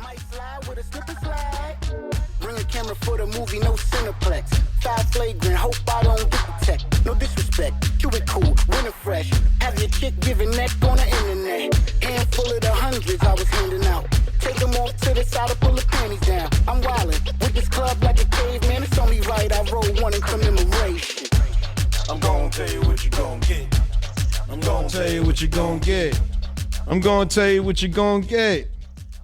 might fly with a slip and slide. Bring a camera for the movie, no Cineplex. Foul flagrant, hope I don't get the tech. No disrespect, keep it cool, winter fresh. Have your chick giving neck on the internet. Handful of the hundreds I was handing out. Take them off to the side and pull the panties down. I'm wildin' with this club like a caveman. It's only right I roll one in commemoration. I'm gonna tell you what you gonna get. I'm gonna tell you what you gonna get. I'm gonna tell you what you gonna get.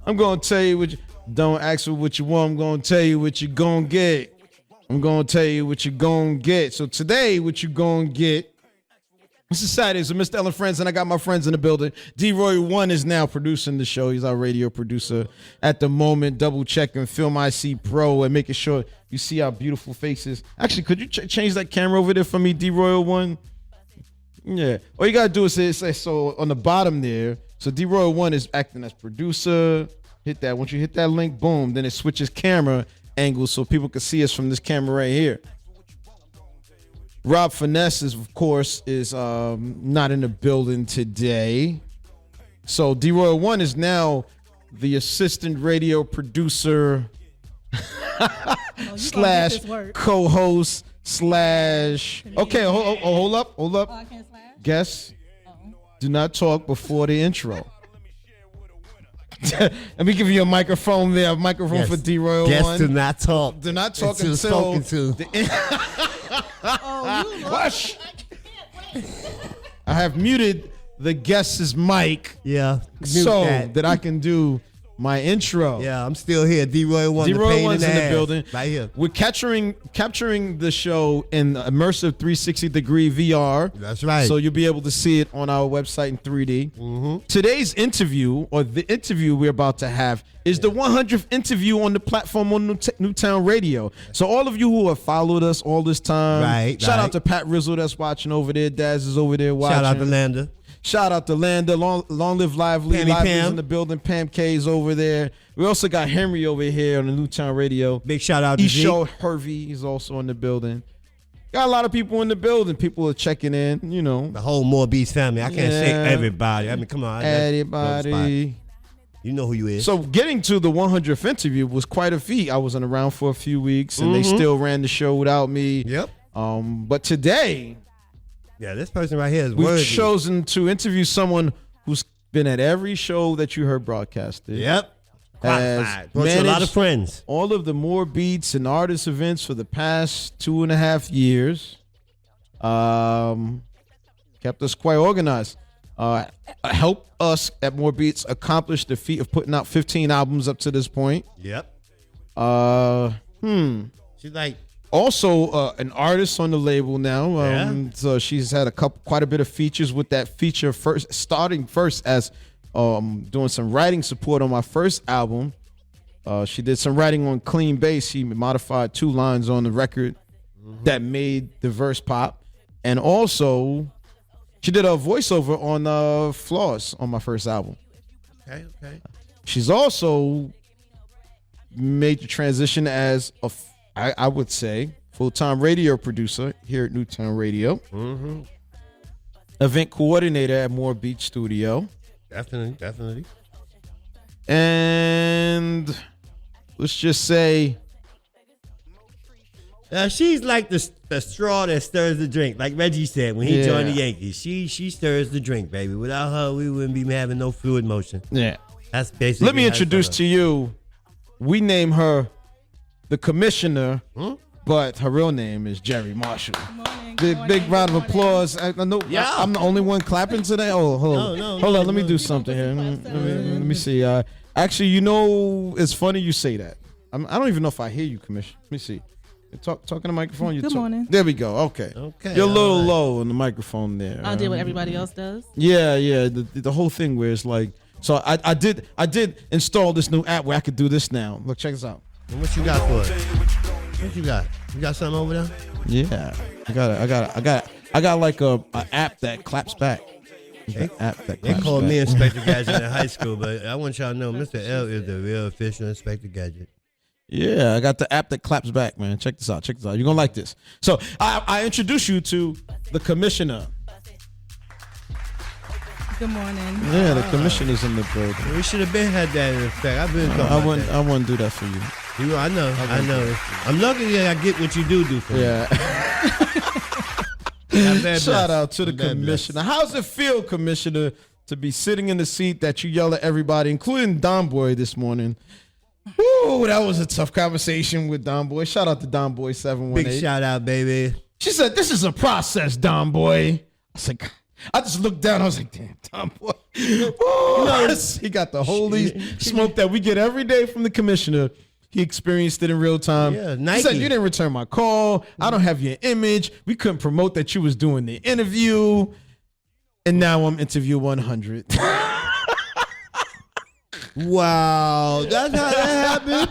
I'm gonna tell you what you... Don't ask for what you want. I'm gonna tell you what you gonna get. I'm gonna tell you what you gonna get. So today, what you gonna get... This is Saturday, so Mr. Ellen Friends, and I got my friends in the building. D-Roy1 is now producing the show. He's our radio producer at the moment, double checking Film IC Pro and making sure you see our beautiful faces. Actually, could you change that camera over there for me, D-Roy1? Yeah. All you got to do is say, so on the bottom there, so D-Roy1 is acting as producer. Hit that. Once you hit that link, boom, then it switches camera angles so people can see us from this camera right here. Rob Finesse is, of course, is not in the building today. So D-Roy1 is now the assistant radio producer slash co-host slash. Okay, hold up. Oh, I can't slash? Guests, do not talk before the intro. Let me give you a microphone there. A microphone yes. for D-Roy1. Guests do not talk. Do not talk until spoken to. Hush. I have muted the guest's mic. Yeah. So that I can do my intro. Yeah, I'm still here. D-Roy1. D-Roy1's in the building. Right here. We're capturing the show in immersive 360-degree VR. That's right. So you'll be able to see it on our website in 3D. Mm-hmm. Today's interview, or the interview we're about to have, is the 100th interview on the platform on Newtown Radio. So all of you who have followed us all this time, shout out to Pat Rizzle that's watching over there. Daz is over there watching. Shout out to Landa. Shout out to Landa. Long live Lively. Pammy Lively's Pam. in the building. Pam K's over there. We also got Henry over here on the Newtown Radio. Big shout out to Esho Hervey is also in the building. Got a lot of people in the building. People are checking in, you know. The whole More Beats family. I can't say everybody. I mean, come on. Everybody. You know who you is. So getting to the 100th interview was quite a feat. I wasn't around for a few weeks, and they still ran the show without me. Yep. But today... Yeah, this person right here is we've worthy. chosen to interview someone who's been at every show that you heard broadcasted. Yep. Has a lot of friends. All of the More Beats and artist events for the past 2.5 years. Kept us quite organized. Helped us at More Beats accomplish the feat of putting out 15 albums up to this point. Yep. She's like... Also, an artist on the label now. So she's had quite a bit of features with that feature starting first as doing some writing support on my first album. She did some writing on Clean Bass. She modified 2 lines on the record that made the verse pop. And also, she did a voiceover on Flaws on my first album. Okay. She's also made the transition as I would say, full-time radio producer here at Newtown Radio. Mm-hmm. Event coordinator at More Beach Studio. Definitely. And let's just say... she's like the straw that stirs the drink. Like Reggie said when he joined the Yankees. She stirs the drink, baby. Without her, we wouldn't be having no fluid motion. Yeah. That's basically... Let me introduce to you, we name her the commissioner, but her real name is Jerry Marshall. Big round of applause. I know I'm the only one clapping today. Oh, hold on. Let me do something here. Let me see. Actually, you know, it's funny you say that. I don't even know if I hear you, Commissioner. Let me see. Talking to the microphone. Good morning. There we go. Okay. You're a little low on the microphone there. I did what everybody else does. Yeah. The whole thing where it's like, so I did install this new app where I could do this now. Look, check this out. And what you got for it? What you got? You got something over there? Yeah, I got like a app that claps back. They called me Inspector Gadget in high school, but I want y'all to know Mr. L is the real official Inspector Gadget. Yeah, I got the app that claps back, man. Check this out. You're gonna like this. So I introduce you to the commissioner. Good morning. Yeah, the commissioner's in the building. We should have been had that in effect. I've been talking about that. I wouldn't do that for you. I know. I'm lucky that I get what you do for me. Yeah. I'm very Shout blessed. out to the I'm very commissioner. How's it feel, commissioner, to be sitting in the seat that you yell at everybody, including Don Boy this morning? Woo, that was a tough conversation with Don Boy. Shout out to Don Boy 718. Big shout out, baby. She said, "This is a process, Don Boy." I was like, I just looked down. I was like, "Damn, Don Boy." Woo, he got the holy smoke that we get every day from the commissioner. He experienced it in real time. Yeah, He Nike. said, "You didn't return my call. I don't have your image. We couldn't promote that you was doing the interview." And now I'm interview 100. Wow, that's how that happened.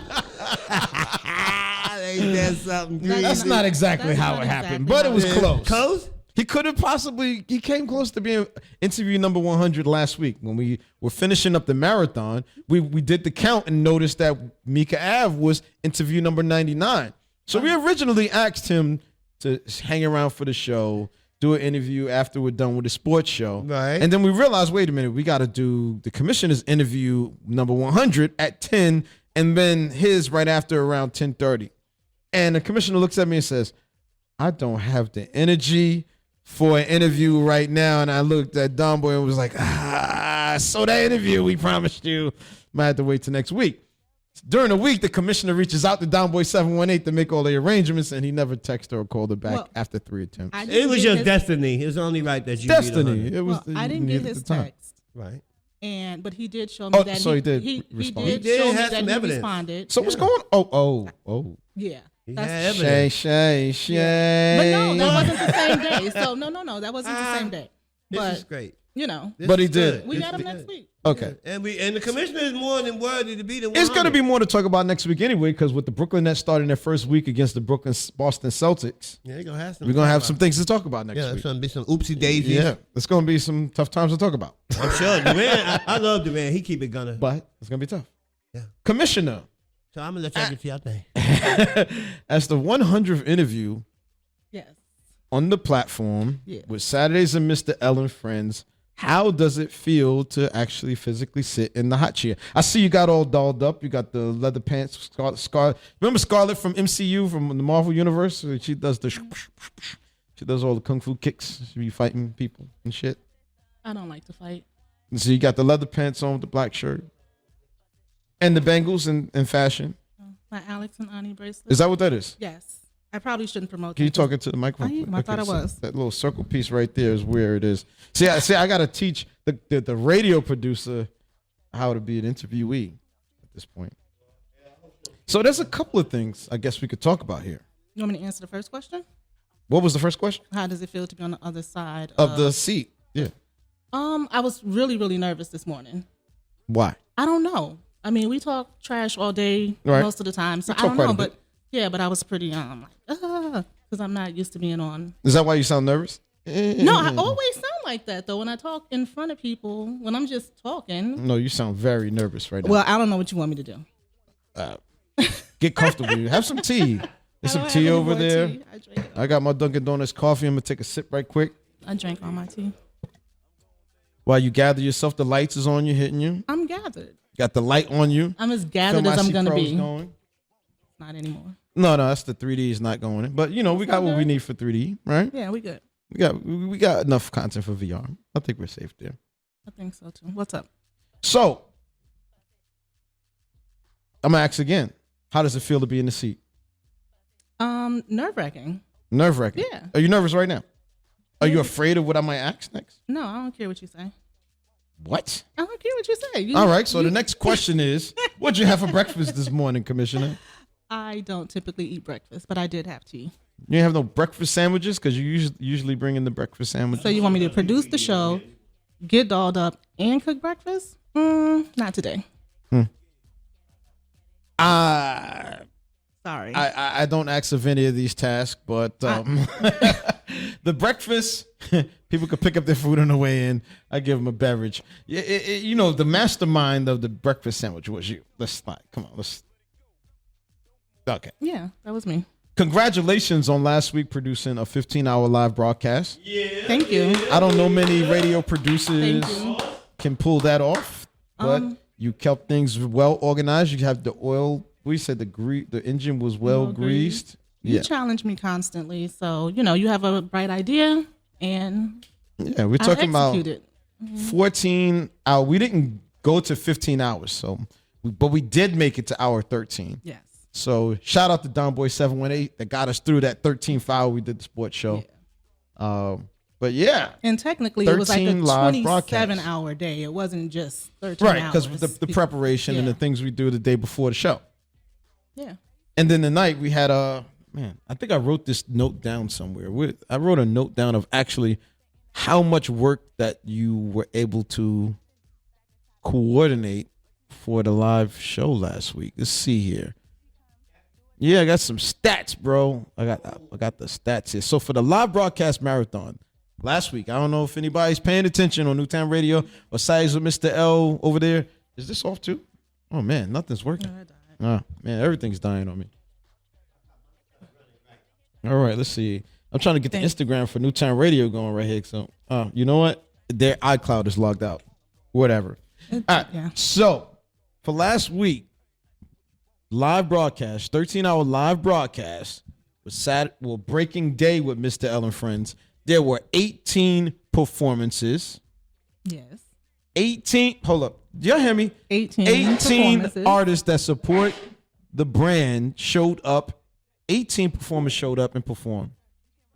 Ain't that something? That's crazy? not exactly That's how not it happened, exactly but it how was it close. Close? He could have possibly, he came close to being interview number 100 last week. When we were finishing up the marathon, we did the count and noticed that Mika Ave was interview number 99. So we originally asked him to hang around for the show, do an interview after we're done with the sports show. Right. And then we realized, wait a minute, we got to do the commissioner's interview number 100 at 10 and then his right after around 10:30. And the commissioner looks at me and says, "I don't have the energy for an interview right now." And I looked at Don Boy and was like, so that interview we promised you might have to wait till next week. During the week, the commissioner reaches out to Don Boy 718 to make all the arrangements, and he never texted or called her back Well, after 3 attempts. I It didn't was get your his- destiny. It's only right that you beat Destiny. 100. It was. Well, I didn't needed get at his the time. text, Right. but he did show me Oh, that. so he did He respond. did He did show me have that some he evidence. responded. So what's going on? Oh. Yeah. He That's- had Shay, evidence. Shay. But no, that wasn't the same day. So no, that wasn't the same day. This is But great. you know, This But he is did. good. we This got him is next good. week. Okay. And the commissioner is more than worthy to be the one. It's going to be more to talk about next week anyway, because with the Brooklyn Nets starting their first week against the Boston Celtics, Yeah, you're gonna have some. we're going to have some things to talk about next Yeah, week. there's gonna be some oopsie daisies. Yeah, it's going to be some tough times to talk about, I'm sure. Durant, I love Durant. He keep it gunning. but it's going to be tough. Yeah. Commissioner, So I'm gonna let y'all get to y'all thing. as the 100th interview Yes. on the platform Yeah. with Saturdays and Mr. L and Friends, how does it feel to actually physically sit in the hot chair? I see you got all dolled up. You got the leather pants. Scarlet. Remember Scarlet from MCU, from the Marvel Universe? She does she does all the kung fu kicks. She be fighting people and shit. I don't like to fight. And so you got the leather pants on with the black shirt. And the bangles in fashion. My Alex and Ani bracelet. Is that what that is? Yes. I probably shouldn't promote Can you that. talk into the microphone? I am. please? I thought I so was. That little circle piece right there is where it is. See, I got to teach the radio producer how to be an interviewee at this point. So there's a couple of things I guess we could talk about here. You want me to answer the first question? What was the first question? How does it feel to be on the other side Of the seat. Yeah. I was really, really nervous this morning. Why? I don't know. I mean, we talk trash all day Right. most of the time, so We I talk don't quite know. a bit. But yeah, but I was pretty because I'm not used to being on. Is that why you sound nervous? No, I always sound like that though when I talk in front of people. When I'm just talking. No, you sound very nervous right now. Well, I don't know what you want me to do. Get comfortable. Have some tea. There's some I don't tea have any over more there. tea. I drink it. I got my Dunkin' Donuts coffee. I'm going to take a sip right quick. I drank all my tea. While you gather yourself, the lights is on you, hitting you. I'm gathered. Got the light on you. I'm as Film gathered I as I'm See gonna Pros be. going. Not anymore. No, that's the 3D is not going in. But you know, we got what we need for 3D, right? Yeah, we good. We got enough content for VR. I think we're safe there. I think so too. What's up? So I'm gonna ask again. How does it feel to be in the seat? Nerve wracking. Nerve wracking. Yeah. Are you nervous right now? Are you afraid of what I might ask next? No, I don't care what you say. What? I don't care what you say. All right. So the next question is, what'd you have for breakfast this morning, Commissioner? I don't typically eat breakfast, but I did have tea. You didn't have no breakfast sandwiches because you usually bring in the breakfast sandwiches. So you want me to produce the show, get dolled up, and cook breakfast? Not today. Sorry. I don't ask of any of these tasks, but the breakfast, people could pick up their food on the way in. I give them a beverage. Yeah, you know, the mastermind of the breakfast sandwich was you. Let's not. Come on. Okay. Yeah, that was me. Congratulations on last week producing a 15-hour live broadcast. Thank you. I don't know many radio producers Thank you. can pull that off, but you kept things well organized. You have the oil. We said the engine was well greased. You Yeah, challenge me constantly, so you have a bright idea, and yeah. We're I talking about execute it. 14 hours. We didn't go to 15 hours, but we did make it to hour 13. Yes. So shout out to Don Boy 718 that got us through that 13th hour we did the sports show. But yeah, And technically, it was like a 13 live 27-hour day. It wasn't just 13 right, hours. because the preparation and the things we do the day before the show. Yeah. And then the night we had I think I wrote this note down somewhere. I wrote a note down of actually how much work that you were able to coordinate for the live show last week. Let's see here. Yeah, I got some stats, bro. I got the stats here. So for the live broadcast marathon last week, I don't know if anybody's paying attention on Newtown Radio or sides with Mr. L over there. Is this off too? Oh man, nothing's working. Oh man, everything's dying on me. All right, let's see. I'm trying to get the Instagram for Newtown Radio going right here. So, you know what? Their iCloud is logged out. Whatever. All right. Yeah. So, for last week, live broadcast, 13-hour live broadcast was Breaking Day with Mr. L and Friends. There were 18 performances. Yes. 18. Hold up. Do y'all hear me? 18 performances. artists that support the brand showed up. 18 performers showed up and performed.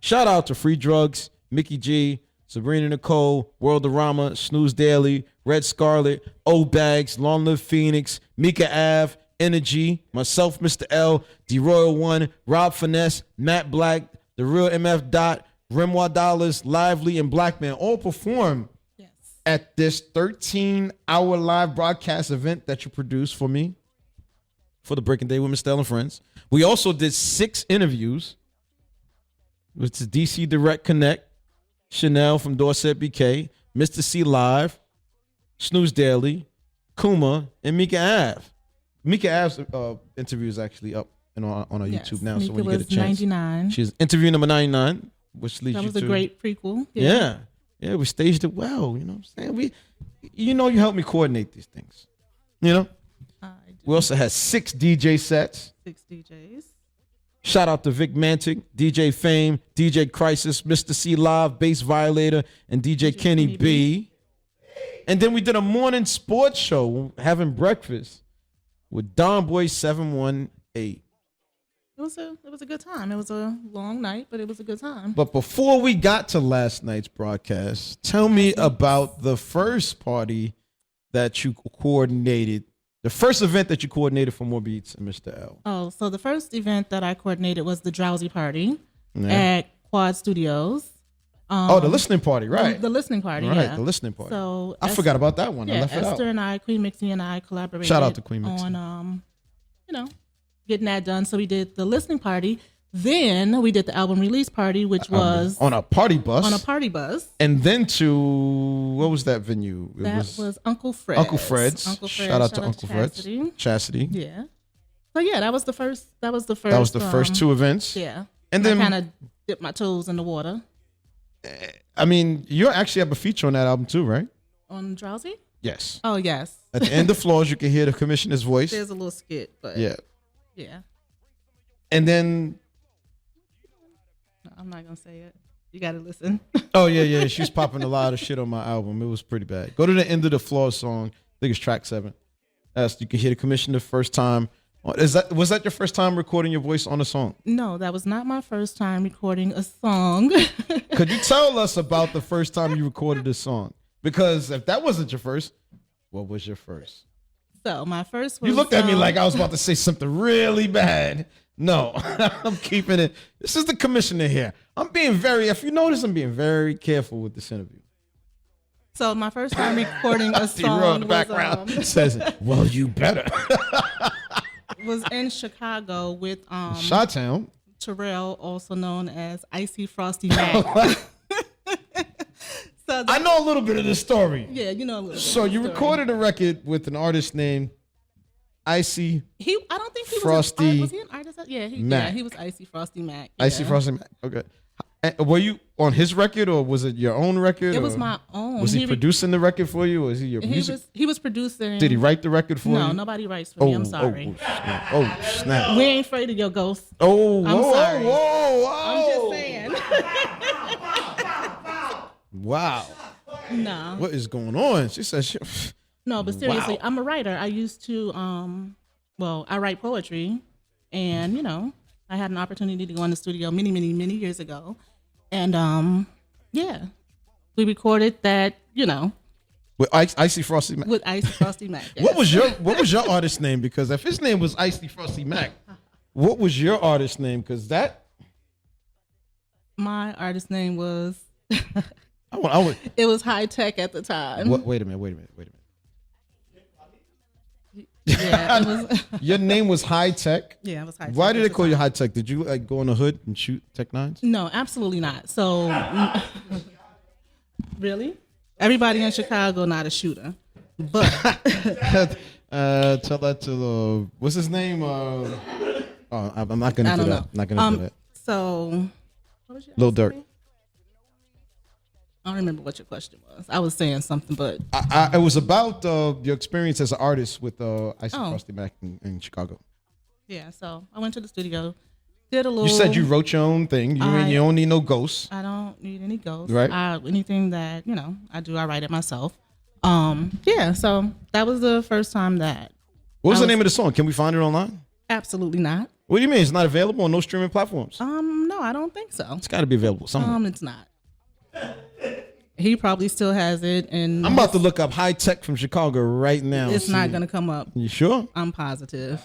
Shout out to Free Drugs, Mickey G, Sabrina Nicole, Worldorama, Snooze Daily, Red Scarlet, O-Bags, Long Live Phoenix, Mika Ave, Energy, myself, Mr. L, D-Royal One, Rob Finesse, Matt Black, The Real MF Dot, Renoir Dollars, Lively, and Blackman all performed at this 13-hour live broadcast event that you produced for me for the Breaking Day with Mr. L and Friends. We also did 6 interviews with the DC Direct Connect, Chanel from Dorset BK, Mr. C Live, Snooze Daily, Kuma, and Mika Ave. Mika Ave's interview is actually up and on our YouTube now. Mika So when you get a was chance, 99. she's interview number 99, which leads That you was to a great prequel. Yeah, we staged it well. You know what I'm saying? You helped me coordinate these things. You know. We also had 6 DJ sets. 6 DJs. Shout out to Vic Mantic, DJ Fame, DJ Crisis, Mr. C Live, Bass Violator, and DJ Kenny B. And then we did a morning sports show, having breakfast with Don Boy 718. It was a good time. It was a long night, but it was a good time. But before we got to last night's broadcast, tell me about the first party that you coordinated. The first event that you coordinated for More Beats and Mr. L. Oh, so the first event that I coordinated was the Drowsy Party at Quad Studios. The listening party, right? The listening party, right, yeah. the listening party. So I forgot about that one. Yeah, I left it out. Esther and I, Queen Mixie and I collaborated. Shout out to Queen Mixie. On, getting that done. So we did the listening party. Then we did the album release party, which was on a party bus. On a party bus. And then to what was that venue? That was Uncle Fred's. Uncle Fred's. Shout out to Uncle Fred's. Chastity. Yeah. So yeah, that was the first. That was the first 2 events. Yeah. And then I kind of dipped my toes in the water. I mean, you actually have a feature on that album too, right? On Drowsy? Yes. Oh yes. At the end of Floors, you can hear the commissioner's voice. There's a little skit, but yeah. And then I'm not gonna say it. You gotta listen. Oh yeah. She's popping a lot of shit on my album. It was pretty bad. Go to the end of the Floors song. I think it's track 7. You can hear the commissioner first time. Was that your first time recording your voice on a song? No, that was not my first time recording a song. Could you tell us about the first time you recorded a song? Because if that wasn't your first, what was your first? So my first was, you looked at me like I was about to say something really bad. No, I'm keeping it. This is the commissioner here. If you notice, I'm being very careful with this interview. So my first time recording a song in the background says, well, you better. was in Chicago with Chi-Town. Terrell, also known as Icy Frosty Mac. I know a little bit of the story. Yeah, you know a little bit. So you recorded a record with an artist named Icy. I don't think he Frosty was he an artist? Yeah, he was Icy Frosty Mac. Icy Yeah. Frosty Mac. Okay. Were you on his record or was it your own record? It was or my own. Was he producing the record for you, or is he your music? He was producing. Did he write the record for you? No, nobody writes for me. I'm sorry. Oh, snap. We ain't afraid of your ghost. Oh, I'm whoa, sorry. whoa, I'm whoa. just saying. Wow. No. What is going on? She said, No, but seriously, Wow. I'm a writer. I used to, I write poetry, and I had an opportunity to go in the studio many, many, many years ago, and we recorded that, with Icy Frosty Mac. with Icy Frosty Mac. Yes. What was your artist name? Because if his name was Icy Frosty Mac, what was your artist name? Because My artist name was. I would. It was High Tech at the time. Wait a minute. Yeah, it was. Your name was High Tech. Yeah, it was High Tech. Why did at they the call you time. High Tech? Did you like go in the hood and shoot Tech Nines? No, absolutely not. So, really, everybody in Chicago not a shooter, but Tell that to the what's his name? I'm not gonna I do don't that. know. Not gonna do that. So, what was your Lil asking Durk. me? I don't remember what your question was. I was saying something, but It was about your experience as an artist with Icy Oh. Frosty Mac in Chicago. yeah. So I went to the studio, did a little. You said you wrote your own thing. You don't need no ghosts. I don't need any ghosts. Right. Anything that I do, I write it myself. Yeah. So that was the first time that. What was I the was- name of the song? Can we find it online? Absolutely not. What do you mean? It's not available on no streaming platforms? No, I don't think so. It's got to be available somewhere. It's not. He probably still has it, and I'm about to look up High Tech from Chicago right now. it's not gonna come up. You sure? I'm positive.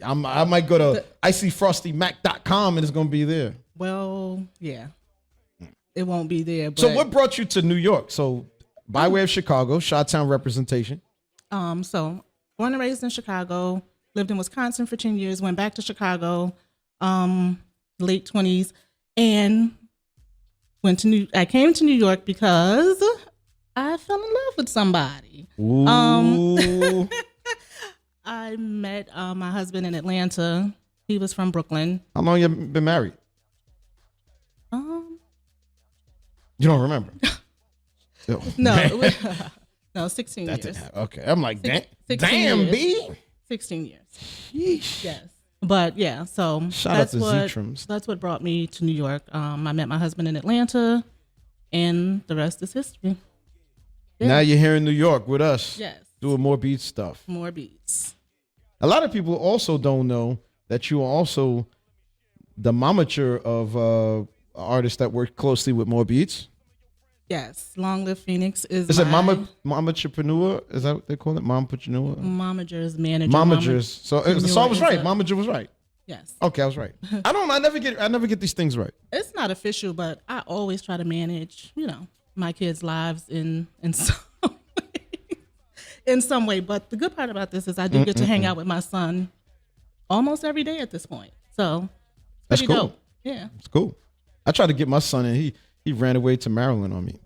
I might go to icyfrostymac.com and it's gonna be there. Well, yeah, it won't be there. But, So what brought you to New York? So by way of Chicago, Chi-Town representation. So born and raised in Chicago, lived in Wisconsin for 10 years, went back to Chicago, late 20s, and I came to New York because I fell in love with somebody. Ooh. I met my husband in Atlanta. He was from Brooklyn. How long you been married? Um, You don't remember? Oh, no, man. no, 16 That years. didn't happen. Okay. I'm like, 16 damn, years. B. 16 years. Yeesh. Yes. But yeah, so Shout out that's to what Zetrums. that's what brought me to New York. I met my husband in Atlanta, and the rest is history. Yeah. Now you're here in New York with us. Yes. Doing more beat stuff. More beats. A lot of people also don't know that you are also the momature of artists that work closely with More Beats. Yes. Long Live Phoenix is Is it my Momachapreneur? Is that what they call it? Mompreneur? momager's manager. Momagers. So the song was is right. a- Momager was right. Yes. Okay, I was right. I never get these things right. It's not official, but I always try to manage, my kids' lives in some way. In some way. But the good part about this is I do get to hang out with my son almost every day at this point. So That's pretty cool. dope. Yeah. It's cool. I tried to get my son and he ran away to Maryland on me.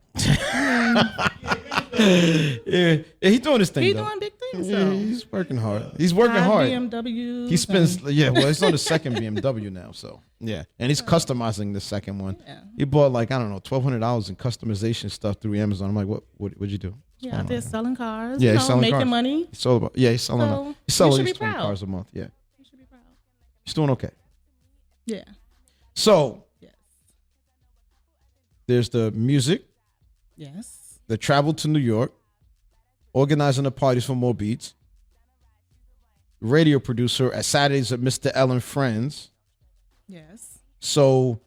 yeah, he's doing his thing. He's though. doing big things Yeah, though. he's working hard. He's working hard. BMW. He spends he's on the second BMW now, so yeah. And he's customizing the second one. Yeah. He bought like, I don't know, $1,200 in customization stuff through Amazon. I'm like, what'd you do? What's Yeah, going out there on? selling cars. Yeah, you he's selling making cars. money. It's all about he's selling So, he's you selling should at least be 20 proud. cars a month. Yeah. You should be proud. He's doing okay. Yeah. So Yes. there's the music, Yes. the travel to New York, organizing the parties for More Beats, radio producer at Saturdays at Mr. L and Friends. Yes. So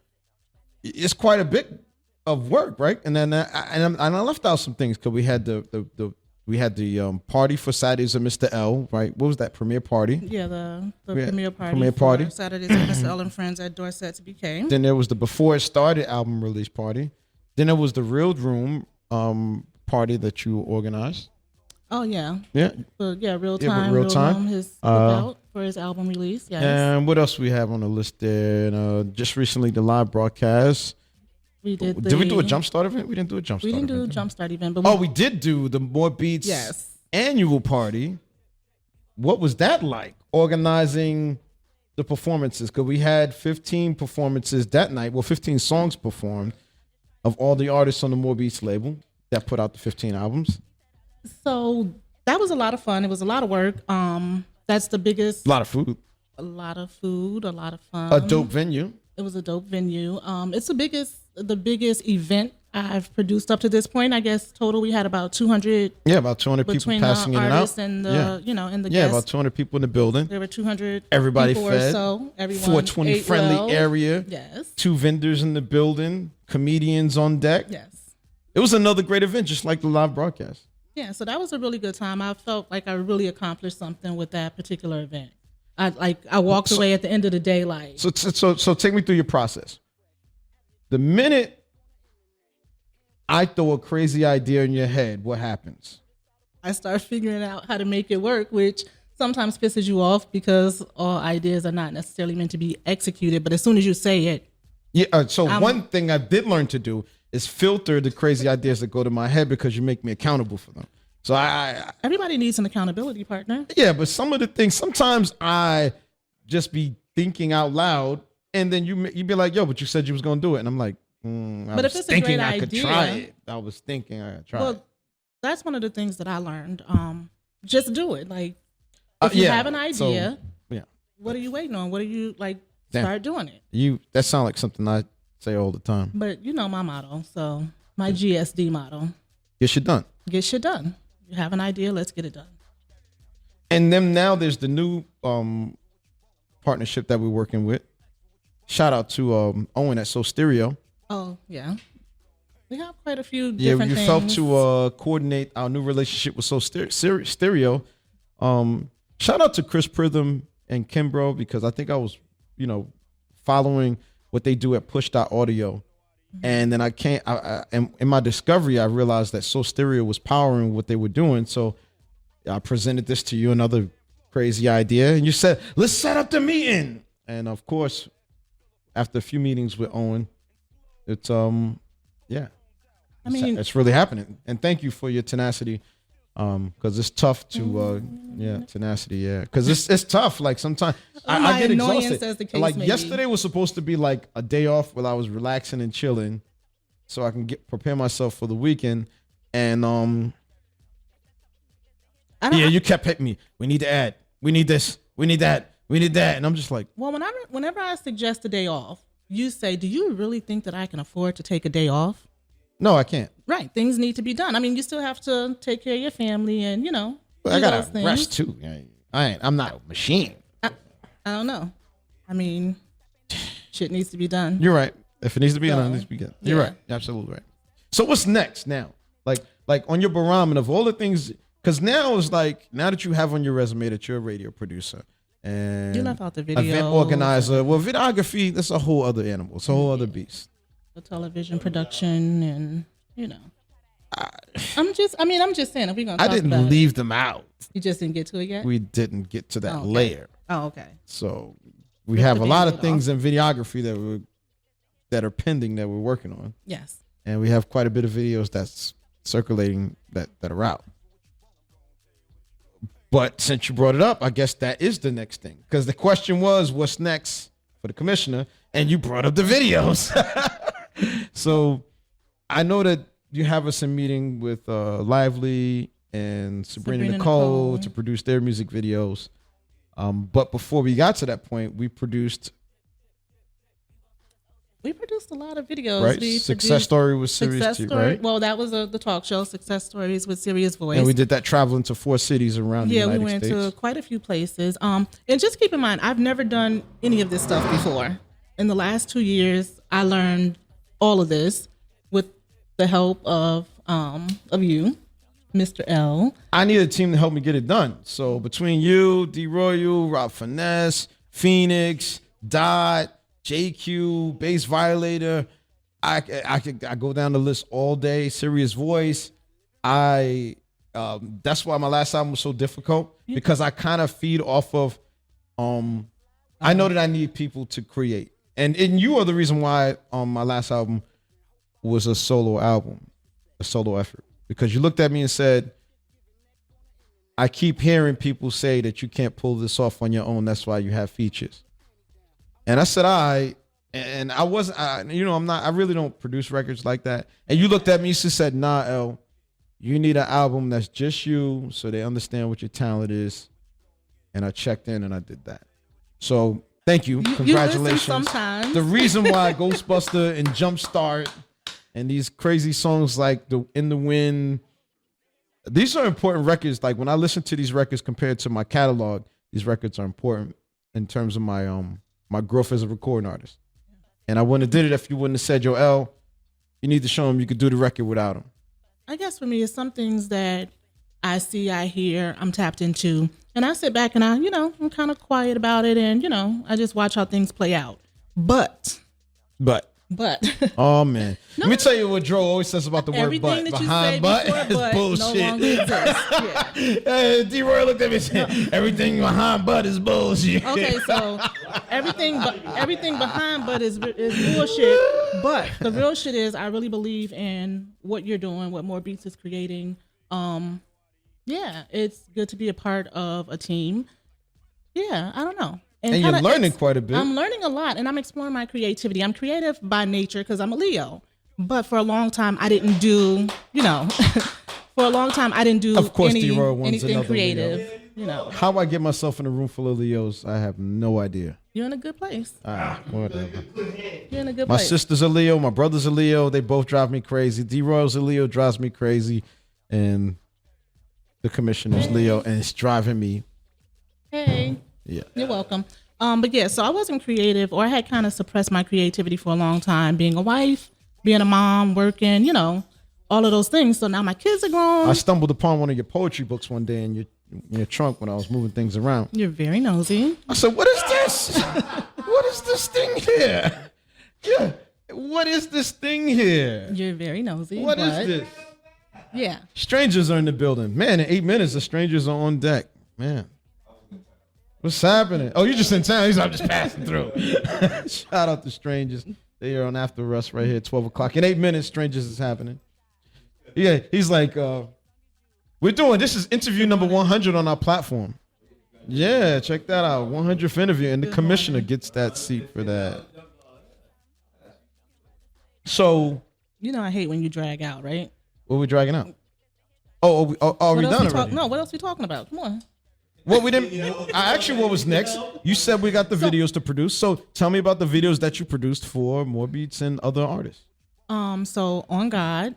it's quite a bit of work, right? And then I left out some things because we had the party for Saturdays at Mr. L, right? What was that premiere party? Yeah, the Yeah, premiere party. premiere for party. Saturdays with Mr. Ellen Friends at Dorset's BK. Then there was the Before It Started album release party. Then there was the Real Room party that you organized. Oh yeah. Yeah. But yeah, Real Yeah, but Time. Real Time. Room, his lookout for his album release. Yes. And what else we have on the list there? And, just recently, the live broadcast. We did. Did we do a Jumpstart event? We didn't do a Jumpstart We didn't do a event. Jumpstart event, but Oh, we did do the More Beats Yes. annual party. What was that like? Organizing the performances, because we had 15 performances that night. Well, 15 songs performed of all the artists on the More Beats label that put out the 15 albums. So that was a lot of fun. It was a lot of work. That's the biggest. A lot of food. A lot of food. A lot of fun. A dope venue. It was a dope venue. It's the biggest event I've produced up to this point. I guess total we had about 200. Yeah, about 200 people between passing the in and out. artists and the and the Yeah, guests. about 200 people in the building. There were 200. Everybody people fed. Or so. Everyone 420 ate friendly well. area. Yes. 2 vendors in the building. Comedians on deck. Yes. It was another great event, just like the live broadcast. Yeah. So that was a really good time. I felt like I really accomplished something with that particular event. I walked away at the end of the day like. So take me through your process. The minute I throw a crazy idea in your head, what happens? I start figuring out how to make it work, which sometimes pisses you off because all ideas are not necessarily meant to be executed. But as soon as you say it, Yeah. One thing I did learn to do is filter the crazy ideas that go to my head because you make me accountable for them. So everybody needs an accountability partner. yeah, but some of the things, sometimes I just be thinking out loud, and then you be like, yo, but you said you was going to do it. And I'm like, But if it's a great I could idea- try it. I was thinking I could try it. Well, that's one of the things that I learned. Just do it. Like, if you have an idea, Yeah. what are you waiting on? What are you like? Damn. Start doing it. That sounds like something I say all the time. But you know my motto. So my GSD motto: Get shit done. get shit done. You have an idea, let's get it done. And then now there's the new partnership that we're working with. Shout out to Owen at Soul Stereo. Oh yeah, we have quite a few Yeah, different you things. helped to coordinate our new relationship with Soul Stereo. Shout out to Chris Pritham and Kimbro, because I think I was, following what they do at Push.audio. And then and in my discovery, I realized that Soul Stereo was powering what they were doing. So I presented this to you, another crazy idea. And you said, let's set up the meeting. And of course, after a few meetings with Owen, it's, yeah. I mean, It's really happening. And thank you for your tenacity. Because it's tough to, tenacity. Yeah. Because it's tough. Like sometimes I get annoyance, exhausted. as the case Like may be. yesterday was supposed to be like a day off where I was relaxing and chilling so I can prepare myself for the weekend. And, you kept hitting me. We need to add. We need this. We need that. We need that. And I'm just like, well, whenever I suggest a day off, you say, "Do you really think that I can afford to take a day off?" no, I can't. Right, things need to be done. I mean, you still have to take care of your family, and But do I those gotta things. rest too. I'm not a machine. I don't know. I mean, shit needs to be done. You're right. If it needs to be done, it So, needs to be done. You're yeah. right. You're absolutely right. So what's next now? Like on your barometer of all the things, because now it's like, now that you have on your resume that you're a radio producer and You left out the video, event organizer. Well, videography, that's a whole other animal. It's a whole other beast. the television production, and I'm just saying, if we're gonna I talk didn't about it, leave them out. you just didn't get to it yet. We didn't get to that Oh, okay. layer. Oh, okay. So we Rip have the a lot of Band-Aid things in videography that are pending that we're working on. Yes. And we have quite a bit of videos that's circulating that are out. But since you brought it up, I guess that is the next thing. Because the question was, what's next for the commissioner? And you brought up the videos. So I know that you have us in meeting with Lively and Sabrina Nicole to produce their music videos. But before we got to that point, we produced a lot of videos. right? We Success produced Story was Serious Success T, Story. right? Well, that was the talk show, Success Stories with Serious Voice. And we did that traveling to 4 cities around the Yeah, United we went States. to quite a few places. And just keep in mind, I've never done any of this stuff before. In the last 2 years, I learned all of this with the help of you, Mr. L. I need a team to help me get it done. So between you, D Royal, Rob Finesse, Phoenix, Dot, JQ, Bass Violator, I go down the list all day. Serious Voice. That's why my last album was so difficult, because I kind of feed off of I know that I need people to create. And you are the reason why my last album was a solo album, a solo effort. Because you looked at me and said, I keep hearing people say that you can't pull this off on your own. That's why you have features. And I said, all right. And I wasn't, I really don't produce records like that. And you looked at me and said, nah, L, you need an album that's just you so they understand what your talent is. And I checked in and I did that. So thank you. Congratulations. You listen sometimes. The reason why Ghostbuster and Jumpstart and these crazy songs like In the Wind, these are important records. Like when I listen to these records compared to my catalog, these records are important in terms of my growth as a recording artist. And I wouldn't have did it if you wouldn't have said, yo, L, you need to show him you could do the record without him. I guess for me, it's some things that I see, I hear, I'm tapped into. And I sit back and I'm kind of quiet about it. And, I just watch how things play out. But. Oh, man. Let me tell you what Dro always says about the word but. Everything that you Behind say but before is but bullshit. no longer exists. Yeah. D-Roy looked at me and said, everything behind but is bullshit. Okay, so everything behind but is bullshit. But the real shit is I really believe in what you're doing, what More Beats is creating. Yeah, it's good to be a part of a team. Yeah, I don't know. And you're learning quite a bit. I'm learning a lot, and I'm exploring my creativity. I'm creative by nature because I'm a Leo. But for a long time, I didn't do, for a long time, I didn't do of course, D-Roy wants anything another creative. Leo. How I get myself in a room full of Leos, I have no idea. You're in a good place. Whatever. You're in a good My place. sister's a Leo. My brother's a Leo. They both drive me crazy. D-Roy's a Leo, drives me crazy. And the commissioner's Leo, and it's driving me. Hey. Yeah. You're welcome. But yeah, so I wasn't creative, or I had kind of suppressed my creativity for a long time, being a wife, being a mom, working, all of those things. So now my kids are grown. I stumbled upon one of your poetry books one day in your trunk when I was moving things around. You're very nosy. I said, what is this? What is this thing here? Yeah. What is this thing here? You're very nosy. What is this? Yeah. Strangers are in the building. Man, in 8 minutes, the strangers are on deck. Man. What's happening? Oh, you just in town. I'm just passing through. Shout out to strangers. They are on After Us right here, 12 o'clock. In 8 minutes, strangers is happening. Yeah, he's like, this is interview number 100 on our platform. Yeah, check that out. 100th interview, and the commissioner gets that seat for that. So. I hate when you drag out, right? What are we dragging out? Are we done already? No, what else are we talking about? Come on. Well, we didn't. I asked you what was next. You said we got the videos to produce. So tell me about the videos that you produced for More Beats and other artists. So On God.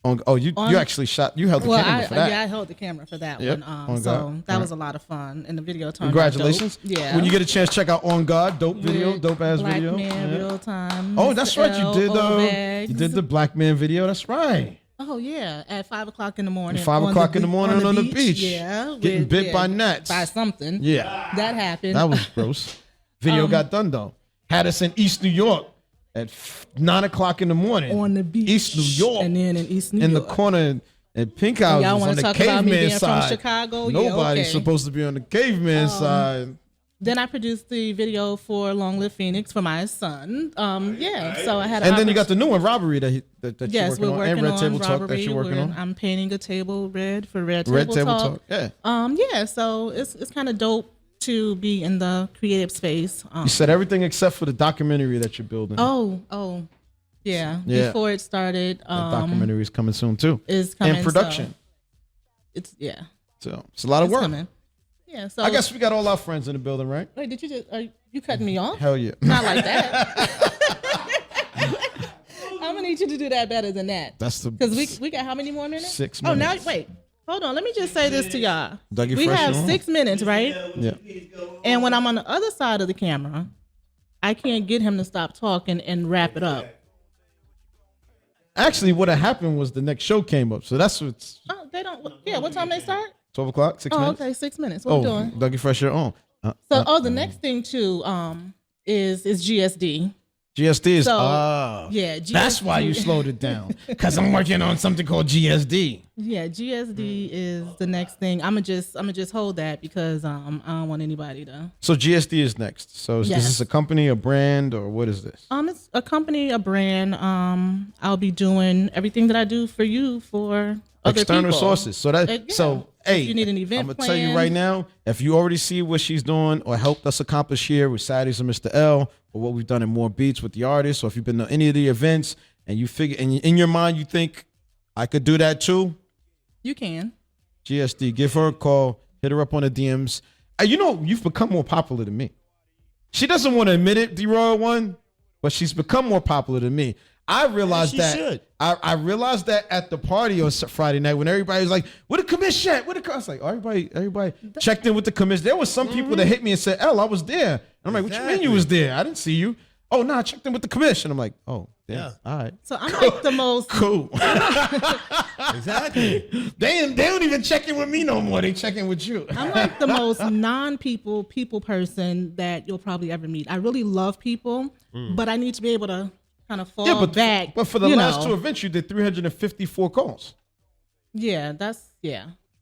You actually shot. You held the camera for that. Yeah, I held the camera for that Yep, one. So that was a lot of fun, and the video turned Congratulations. out dope. Yeah. When you get a chance, check out On God. Dope video. Dope ass Black video. Man, Real Time. Oh, that's right. You did Bags. you did the Black Man video. That's right. Oh yeah, at 5 o'clock in the morning. 5 o'clock in the morning on the beach. Yeah, getting bit by gnats. By something. Yeah, that happened. That was gross. Video got done though. Had us in East New York at 9 o'clock in the morning on the beach, East New York, and then in East New York, in the corner at Pink House on the caveman side. From Chicago? Nobody's supposed to be on the caveman side. Then I produced the video for Long Live Phoenix for my son. So I had. And then you got the new one, Robbery, that yes, you're working we're on, working and Red on Table Robbery. Talk that you're working on. I'm painting a table red for Red Table Talk. Yeah. So it's kind of dope to be in the creative space. You said everything except for the documentary that you're building. Oh. Yeah. Before it started, the documentary is coming soon too. Is coming and production. So it's a lot of work. Coming. Yeah. So I guess we got all our friends in the building, right? Wait, did you just? Are you cutting me off? Hell yeah. Not like that. I'm gonna need you to do that better than that. That's the because we got how many more minutes? 6 minutes. Oh, now wait. Hold on. Let me just say this to y'all. Dougie we Fresh have on? 6 minutes, right? Yeah. And when I'm on the other side of the camera, I can't get him to stop talking and wrap it up. Actually, what had happened was the next show came up, so that's what's. Oh, they don't. Yeah, what time they start? 12 o'clock, 6 minutes. Okay, 6 minutes. What we doing? Dougie Fresh, you're on. The next thing too, is GSD. GSD is GSD. That's why you slowed it down, because I'm working on something called GSD. Yeah, GSD is the next thing. I'm gonna just hold that because I don't want anybody to. So GSD is next. So is this a company, a brand, or what is this? It's a company, a brand. I'll be doing everything that I do for you for other external people. sources. So that Yeah. so If hey, you need an event I'm gonna tell you planned. right now, if you already see what she's doing or helped us accomplish here with Saturdays and Mr. L, or what we've done in More Beats with the artists, or if you've been to any of the events and you figure and in your mind you think I could do that too, You can. GSD, give her a call, hit her up on the DMs. You know, you've become more popular than me. She doesn't want to admit it, the Royal One, but she's become more popular than me. I realized She that. should. I realized that at the party on Friday night when everybody was like, "What the commission at? What the?" I was like, everybody checked in with the commission. There was some people that hit me and said, "L, I was there." And I'm like, "What you mean you was there? I didn't see you." Oh no, I checked in with the commission. I'm like, "Oh, damn. Yeah. All right, So I'm like the most. cool." Exactly. they don't even check in with me no more. They check in with you. I'm like the most non-people person that you'll probably ever meet. I really love people, but I need to be able to kind of fall back. But for the you last know. two events, you did 354 calls. Yeah, that's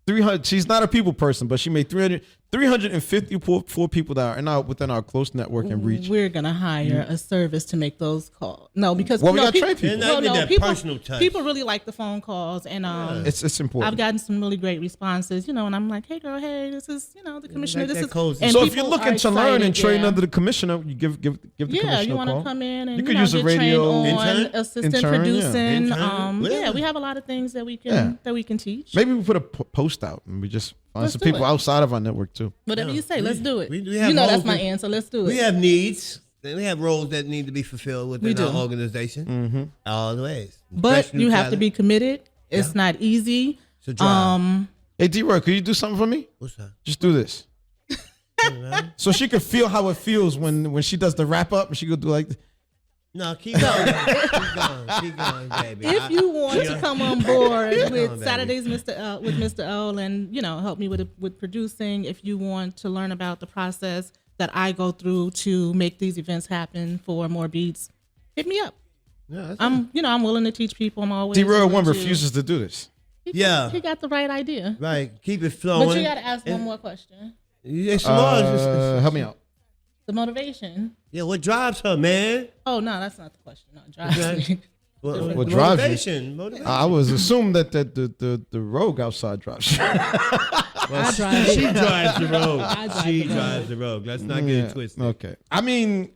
300. She's not a people person, but she made 354 people that are now within our close network and reach. We're gonna hire a service to make those calls. No, because Well, we no, gotta train people. And I need that personal touch. people really like the phone calls, and It's important. I've gotten some really great responses. And I'm like, hey girl, hey, this is the commissioner. like This that is cozy. and So if people you're looking are to learn and excited, train yeah. under the commissioner, you give the commissioner you a want call. to come in and you could use a get trained radio. on Intern? assistant Intern, yeah. producing. Intern? Yeah. We have a lot of things that we can teach. Maybe we put a post out and we just find Let's some do people it. outside of our network too. Whatever you say, let's do it. we have that's roles my that- answer. Let's do it. We have needs. We have roles that need to be fulfilled within We do. our organization. Mm-hmm. All the ways. but Professional you have to talent. be committed. It's not easy. It's a drive. Hey, D-Roy, could you do something for me? What's that? Just do this. So she can feel how it feels when she does the wrap up and she go do like, No, keep going. Keep going, baby. If you want to come on board on, with baby. Saturdays with Mr. L and help me with producing, if you want to learn about the process that I go through to make these events happen for More Beats, hit me up. Yeah, that's I'm willing to teach people. I'm always D-Roy willing One to- refuses to do this. Yeah. He got the right idea. right. Keep it flowing. But you got to ask one more question. Yeah, some more. Help me out. The motivation. Yeah, what drives her, man? Oh no, that's not the question. No, it drives me. What drives you? Motivation. I was assumed that the rogue outside drives. I drive She it. drives the road. I drive She the road. drives the road. Let's not get it twisted. Okay. I mean,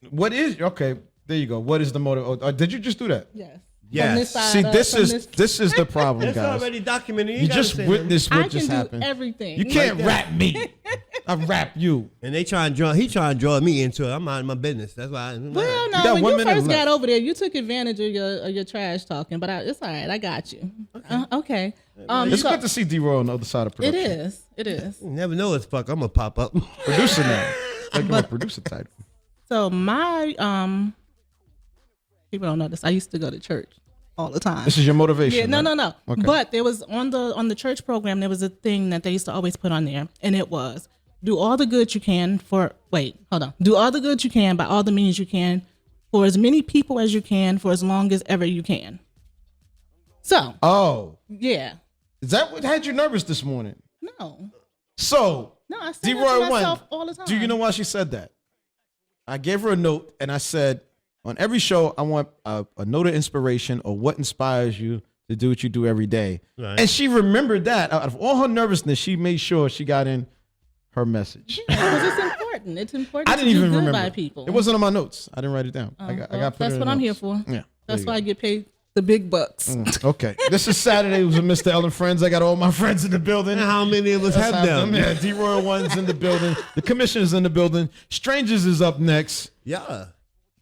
what is okay? There you go. What is the motive? Did you just do that? Yes. Yes. From this side See, up, this from is the problem, It's guys. already documented. You gotta just say that. witnessed I what can just do happened. everything. You can't Like that. rap me. I rap you. And he trying to draw me into it. I'm minding my business. That's why. Well, got no, when 1 you minute first left. got over there, you took advantage of your trash talking, but it's all right. I got you. Okay. It's so- good to see D-Roy on the other side of It production. is. It is. You never know it's fuck. I'm gonna pop up. Producer now. Like my producer title. So my people don't know this. I used to go to church all the time. This is your motivation. Yeah, no, right? no. Okay. But there was on the church program, there was a thing that they used to always put on there, and it was do all the good you can do all the good you can by all the means you can for as many people as you can for as long as ever you can. So Oh, yeah, is that what had you nervous this morning? no, I I say that D-Roy to One. myself all the time. Do you know why she said that? I gave her a note and I said, on every show, I want a note of inspiration or what inspires you to do what you do every day. Right. And she remembered that. Out of all her nervousness, she made sure she got in her message. Because it's important. It's important I to didn't do even good remember. by people. It wasn't on my notes. I didn't write it down. I got put that's it in what the I'm here notes. for. Yeah. That's why I get paid the big bucks. Okay. This is Saturday with Mr. L and friends. I got all my friends in the building. How many of us Let's have them? Yeah, D-Roy One's in the building. The commissioner's in the building. Strangers is up next. Yeah.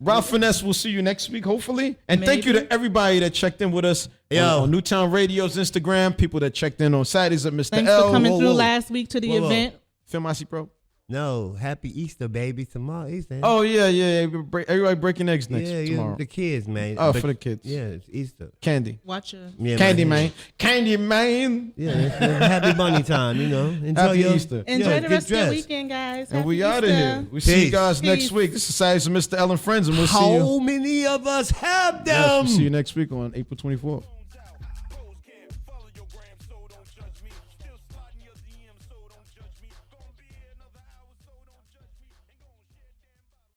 Ralph Finesse, we'll see you next week, hopefully. And thank you Maybe. to everybody that checked in with us on Newtown Radio's Instagram, people that checked in on Saturdays at Mr. Thanks L. for coming whoa, through whoa. last week to the Whoa, whoa. event. Phil Massey, bro. No. Happy Easter, baby. Tomorrow Easter. Oh, yeah. Everybody breaking eggs next tomorrow. The kids, man. Oh, for the kids. Yeah, it's Easter. Candy. Watch your Yeah, Candy, man. man. Candy, man. Yeah, it's happy bunny time, you know. Enjoy Happy your Easter. enjoy yeah, the get rest of dressed. the weekend, guys. And we Happy out of Easter. here. We see you Peace. guys next Peace. week. This is Saturdays with Mr. L and friends, and we'll see How you. many of us have Yes, them? we'll see you next week on April 24th.